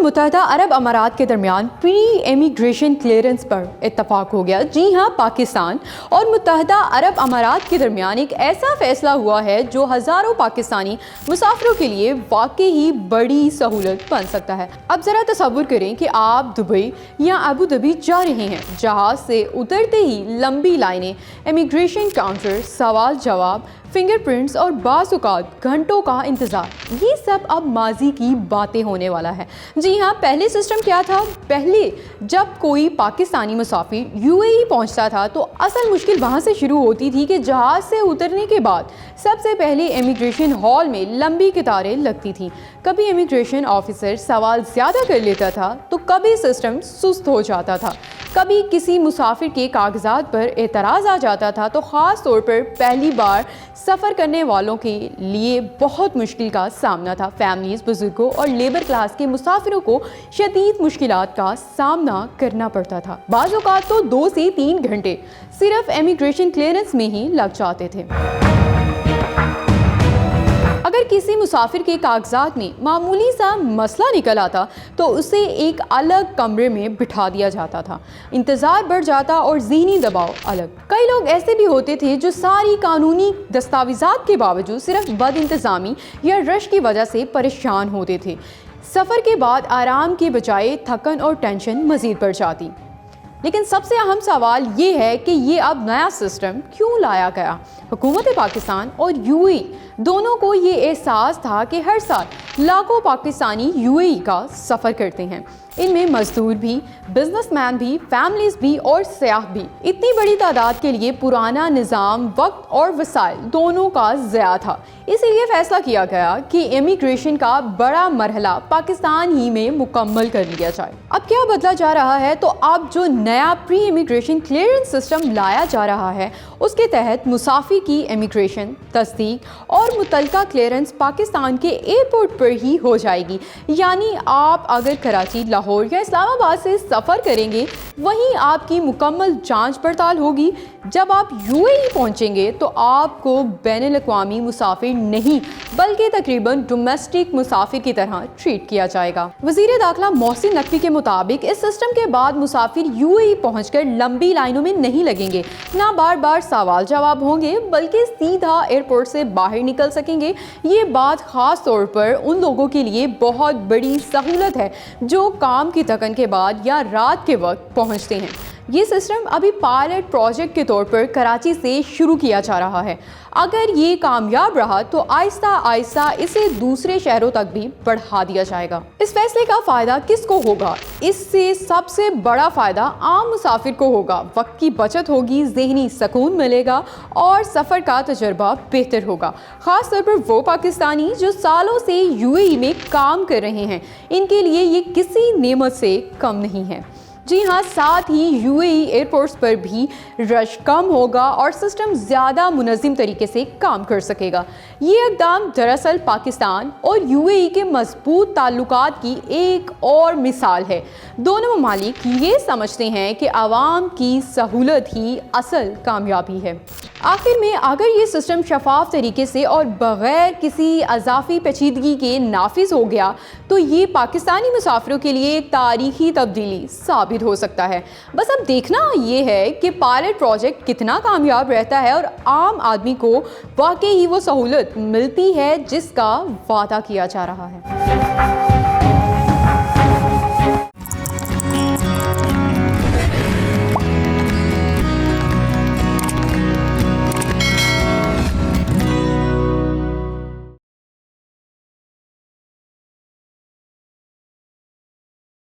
متحدہ عرب امارات کے درمیان پری امیگریشن کلیئرنس پر اتفاق ہو گیا۔ جی ہاں، پاکستان اور متحدہ عرب امارات کے درمیان ایک ایسا فیصلہ ہوا ہے جو ہزاروں پاکستانی مسافروں کے لیے واقعی بڑی سہولت بن سکتا ہے۔ اب ذرا تصور کریں کہ آپ دبئی یا ابو ظبی جا رہے ہیں۔ جہاز سے اترتے ہی لمبی لائنیں، امیگریشن کاؤنٹر، سوال جواب، فنگر پرنٹس اور بعض اوقات گھنٹوں کا انتظار، یہ سب اب ماضی کی باتیں ہونے والا ہے۔ جی ہاں، پہلے سسٹم کیا تھا؟ پہلے جب کوئی پاکستانی مسافر یو اے ای پہنچتا تھا تو اصل مشکل وہاں سے شروع ہوتی تھی کہ جہاز سے اترنے کے بعد سب سے پہلے امیگریشن ہال میں لمبی قطاریں لگتی تھیں۔ کبھی امیگریشن آفیسر سوال زیادہ کر لیتا تھا تو کبھی سسٹم سست ہو جاتا تھا، کبھی کسی مسافر کے کاغذات پر اعتراض آ جاتا تھا تو خاص طور پر پہلی بار سفر کرنے والوں کے لیے بہت مشکل کا سامنا تھا۔ فیملیز، بزرگوں اور لیبر کلاس کے مسافروں کو شدید مشکلات کا سامنا کرنا پڑتا تھا۔ بعض اوقات تو 2 سے 3 گھنٹے صرف امیگریشن کلیئرنس میں ہی لگ جاتے تھے۔ اگر کسی مسافر کے کاغذات میں معمولی سا مسئلہ نکل آتا تو اسے ایک الگ کمرے میں بٹھا دیا جاتا تھا، انتظار بڑھ جاتا اور ذہنی دباؤ الگ۔ کئی لوگ ایسے بھی ہوتے تھے جو ساری قانونی دستاویزات کے باوجود صرف بد انتظامی یا رش کی وجہ سے پریشان ہوتے تھے۔ سفر کے بعد آرام کے بجائے تھکن اور ٹینشن مزید بڑھ جاتی۔ لیکن سب سے اہم سوال یہ ہے کہ یہ اب نیا سسٹم کیوں لایا گیا؟ حکومت پاکستان اور یو اے ای دونوں کو یہ احساس تھا کہ ہر سال لاکھوں پاکستانی یو اے ای کا سفر کرتے ہیں، ان میں مزدور بھی، بزنس مین بھی، فیملیز بھی اور سیاح بھی۔ اتنی بڑی تعداد کے لیے پرانا نظام وقت اور وسائل دونوں کا ضیاع تھا، اسی لیے فیصلہ کیا گیا کہ امیگریشن کا بڑا مرحلہ پاکستان ہی میں مکمل کر لیا جائے۔ اب کیا بدلا جا رہا ہے؟ تو اب جو نیا پری امیگریشن کلیئرنس سسٹم لایا جا رہا ہے اس کے تحت مسافر کی امیگریشن، تصدیق اور متعلقہ کلیئرنس پاکستان کے ایئرپورٹ پر ہی ہو جائے گی۔ یعنی آپ اگر کراچی، لاہور یا اسلام آباد سے سفر کریں گے وہیں آپ کی مکمل جانچ پڑتال ہوگی۔ جب آپ یو اے ای پہنچیں گے تو آپ کو بین الاقوامی مسافر نہیں بلکہ تقریباً ڈومیسٹک مسافر کی طرح ٹریٹ کیا جائے گا۔ وزیر داخلہ محسن نقوی کے مطابق اس سسٹم کے بعد مسافر یو اے ای پہنچ کر لمبی لائنوں میں نہیں لگیں گے، نہ بار بار سوال جواب ہوں گے، بلکہ سیدھا ایئرپورٹ سے باہر نکل سکیں گے۔ یہ بات خاص طور پر ان لوگوں کے لیے بہت بڑی سہولت ہے جو کام کی تھکن کے بعد یا رات کے وقت پہنچتے ہیں۔ یہ سسٹم ابھی پائلٹ پروجیکٹ کے طور پر کراچی سے شروع کیا جا رہا ہے۔ اگر یہ کامیاب رہا تو آہستہ آہستہ اسے دوسرے شہروں تک بھی بڑھا دیا جائے گا۔ اس فیصلے کا فائدہ کس کو ہوگا؟ اس سے سب سے بڑا فائدہ عام مسافر کو ہوگا۔ وقت کی بچت ہوگی، ذہنی سکون ملے گا اور سفر کا تجربہ بہتر ہوگا۔ خاص طور پر وہ پاکستانی جو سالوں سے یو اے ای میں کام کر رہے ہیں، ان کے لیے یہ کسی نعمت سے کم نہیں ہے۔ جی ہاں، ساتھ ہی یو اے ای ایئرپورٹس پر بھی رش کم ہوگا اور سسٹم زیادہ منظم طریقے سے کام کر سکے گا۔ یہ اقدام دراصل پاکستان اور یو اے ای کے مضبوط تعلقات کی ایک اور مثال ہے۔ دونوں ممالک یہ سمجھتے ہیں کہ عوام کی سہولت ہی اصل کامیابی ہے۔ آخر میں اگر یہ سسٹم شفاف طریقے سے اور بغیر کسی اضافی پیچیدگی کے نافذ ہو گیا تو یہ پاکستانی مسافروں کے لیے ایک تاریخی تبدیلی ثابت ہو سکتا ہے۔ بس اب دیکھنا یہ ہے کہ پائلٹ پروجیکٹ کتنا کامیاب رہتا ہے اور عام آدمی کو واقعی وہ سہولت ملتی ہے جس کا وعدہ کیا جا رہا ہے۔